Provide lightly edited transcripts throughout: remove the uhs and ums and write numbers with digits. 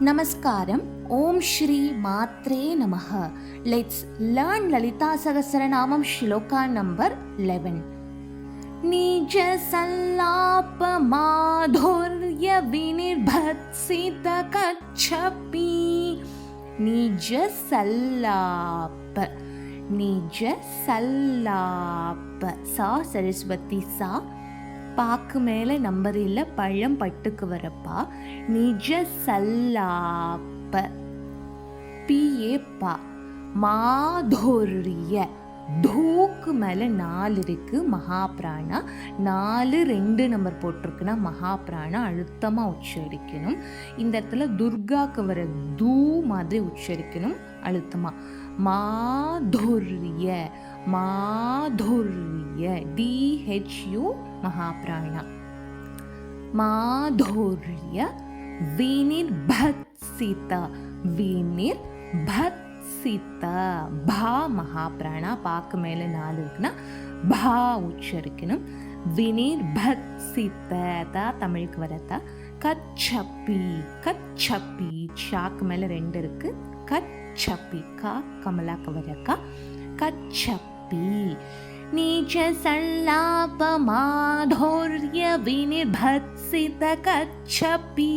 Namaskaram. Om Shri Matre Namaha. Let's learn Lalita Sahasranamam Shloka number 11. Nija Sallapa Madhurya Vinirbhatsita Kachapi. Nija Sallapa. Nija Sallapa. Sa Saraswati Sa. பாக்கு மேலே number இல்லை, பழம் பட்டுக்கு வரப்பா. நிஜ சல்லாப்ப BA பா. மாதுரிய தூக்கு மேலே 4 இருக்கு, மகாபிராணா 4 2 நம்பர் போட்டிருக்குன்னா மகாபிராணா அழுத்தமாக உச்சரிக்கணும். இந்த இடத்துல துர்காக்கு வர தூ மாதிரி உச்சரிக்கணும் அழுத்தமாக. மாதுரிய மாதுரிய DHU மகாபிராணா. மாதுரிய வினிர்பத்சித வினிர்பத்சித பா மகாபிராணா. பாக்கு மேலே 4 இருக்குன்னா பா உச்சரிக்கணும். வினிர்பத்சித தான் தமிழுக்கு வரதா. கச்சப்பி கச்சப்பி சாக்கு மேலே 2 இருக்கு. கச்சப்பி கா கமலாக்கு வரக்கா. கச்சப்பி. நீச்ச சல்லாப மாதுர்ய வினிர்பத்சித கச்சப்பி.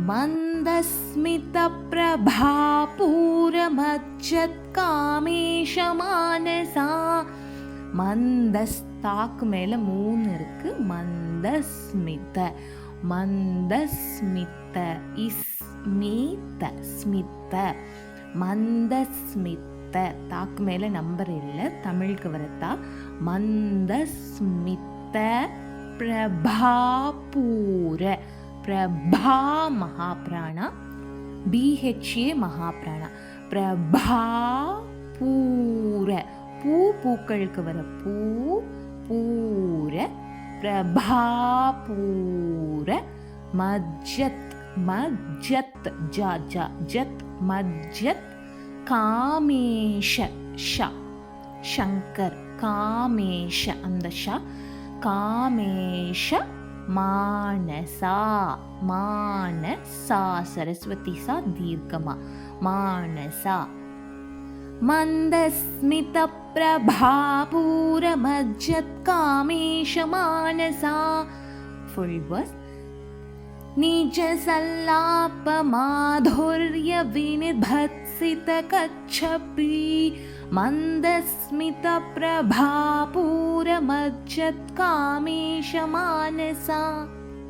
மந்தஸ்மித பிரபாபூரமஜ்ஜத் காமேஷ மானசா. மந்தஸ்தாக்கு மேல 3 இருக்கு. மந்தஸ்மித மந்தஸ்மித இஸ்மித ஸ்மித மந்தஸ்மித தாக்கு மேல நம்பர் இல்லை, தமிழுக்கு வரத்தா. மந்தஸ்மித பிரபாபூர பிரபா மகாபிராணா. BHA மகாபிராணா. பிரபாபூர பூ பூக்களுக்கு வர பூ பூர பிரபாபூர. மஜ்ஜத் மஜ்ஜத் ஜா ஜா ஜத் மஜ்ஜத். காமேஷ ஷ சங்கர் காமேஷ அந்த ஷ. காமேஷ மானசா மானசா சரஸ்வதி சா தீர்க்கமா மானசா. மந்தஸ்மித பிரபாபூர மஜ்ஜத் காமேஷ மானசா. Full verse. நிஜ சல்லாப மாதுர்ய வினிர்பத்சித கச்சப்பி. மந்தஸ்மித பிரபாபூர மஜ்ஜத் காமேஷ மானசா.